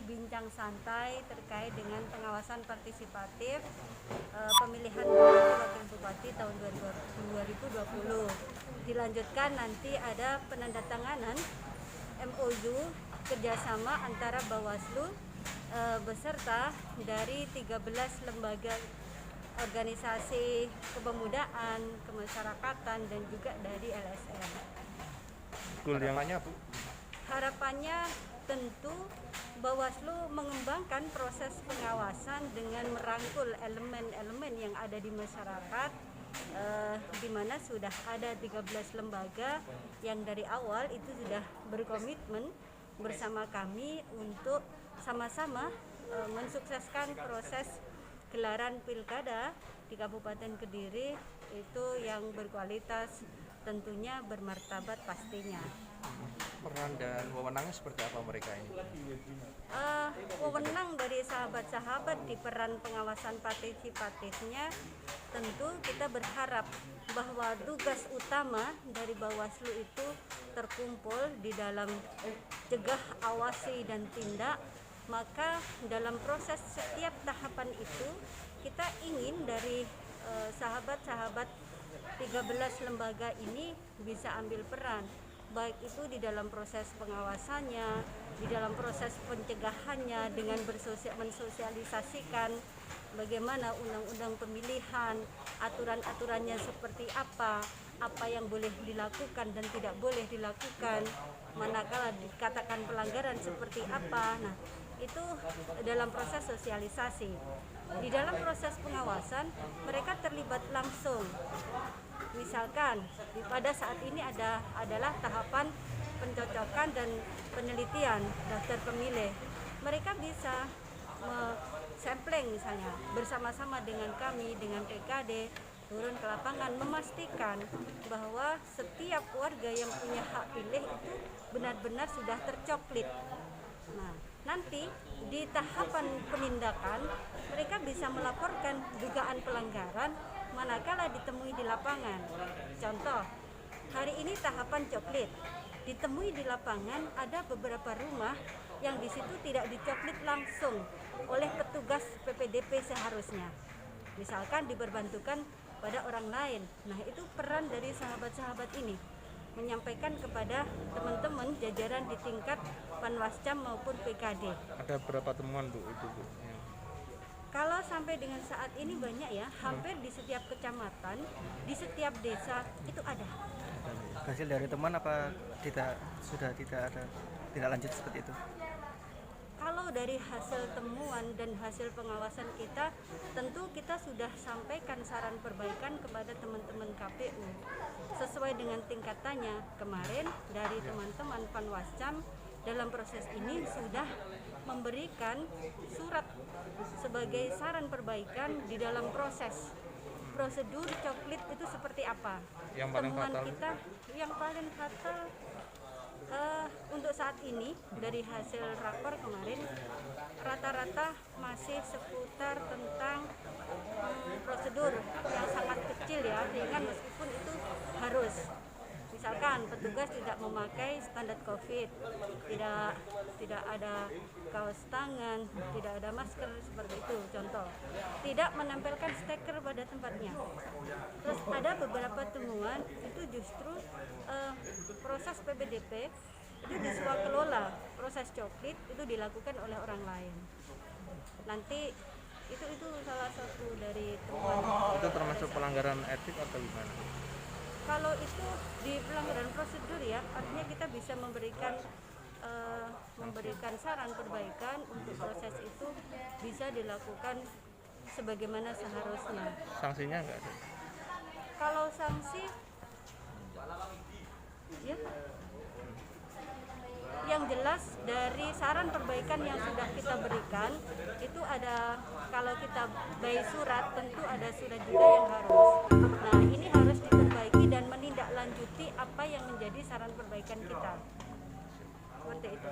bincang santai terkait dengan pengawasan partisipatif pemilihan Bupati Wakil Bupati tahun 2020. Dilanjutkan nanti ada penandatanganan MOU kerjasama antara Bawaslu beserta dari 13 lembaga organisasi kepemudaan, kemasyarakatan, dan juga dari LSM. Harapannya, Bu? Harapannya tentu Bawaslu mengembangkan proses pengawasan dengan merangkul elemen-elemen yang ada di masyarakat, di mana sudah ada 13 lembaga yang dari awal itu sudah berkomitmen bersama kami untuk sama-sama mensukseskan proses gelaran pilkada di Kabupaten Kediri itu yang berkualitas, tentunya bermartabat pastinya. Peran dan wewenangnya seperti apa mereka ini? Wewenang dari sahabat-sahabat di peran pengawasan partisipatifnya, tentu kita berharap bahwa tugas utama dari Bawaslu itu terkumpul di dalam cegah, awasi, dan tindak. Maka dalam proses setiap tahapan itu kita ingin dari sahabat-sahabat 13 lembaga ini bisa ambil peran, baik itu di dalam proses pengawasannya, di dalam proses pencegahannya dengan mensosialisasikan bagaimana undang-undang pemilihan, aturan-aturannya seperti apa yang boleh dilakukan dan tidak boleh dilakukan, manakala dikatakan pelanggaran seperti apa. Nah, itu dalam proses sosialisasi. Di dalam proses pengawasan mereka terlibat langsung. Misalkan pada saat ini adalah tahapan pencocokan dan penelitian daftar pemilih. Mereka bisa sampling misalnya bersama-sama dengan kami, dengan PKD, turun ke lapangan memastikan bahwa setiap warga yang punya hak pilih itu benar-benar sudah tercoklit. Nah, nanti di tahapan penindakan mereka bisa melaporkan dugaan pelanggaran manakala ditemui di lapangan. Contoh, hari ini tahapan coklit, ditemui di lapangan ada beberapa rumah yang di situ tidak dicoklit langsung oleh petugas PPDP seharusnya. Misalkan diberbantukan pada orang lain. Nah, itu peran dari sahabat-sahabat ini menyampaikan kepada teman-teman jajaran di tingkat Panwascam maupun PKD. Ada berapa temuan, Bu, itu, Bu? Kalau sampai dengan saat ini banyak ya, hampir di setiap kecamatan, di setiap desa itu ada. Hasil dari teman apa sudah tidak lanjut seperti itu? Kalau dari hasil temuan dan hasil pengawasan kita, tentu kita sudah sampaikan saran perbaikan kepada teman-teman KPU sesuai dengan tingkatannya. Kemarin dari teman-teman Panwascam dalam proses ini sudah memberikan surat sebagai saran perbaikan di dalam proses prosedur coklit itu seperti apa. Yang paling temuan fatal kita yang paling fatal untuk saat ini dari hasil rakor kemarin rata-rata masih seputar tentang prosedur yang sangat kecil ya, sehingga meskipun itu harus, misalkan petugas tidak memakai standar COVID, tidak ada kaos tangan, tidak ada masker seperti itu contoh, tidak menempelkan stiker pada tempatnya. Terus ada beberapa temuan itu justru proses PPDP itu diswakelola, proses coklit itu dilakukan oleh orang lain. Nanti itu salah satu dari temuan. Itu termasuk pelanggaran etik atau gimana? Kalau itu di pelanggaran prosedur ya, artinya kita bisa memberikan saran perbaikan untuk proses itu bisa dilakukan sebagaimana seharusnya. Sanksinya enggak ada? Kalau sanksi ya, yang jelas dari saran perbaikan yang sudah kita berikan itu ada, kalau kita by surat tentu ada surat juga yang harus. Nah, ini harus diperbaiki dan menindaklanjuti apa yang menjadi saran perbaikan kita. Seperti itu.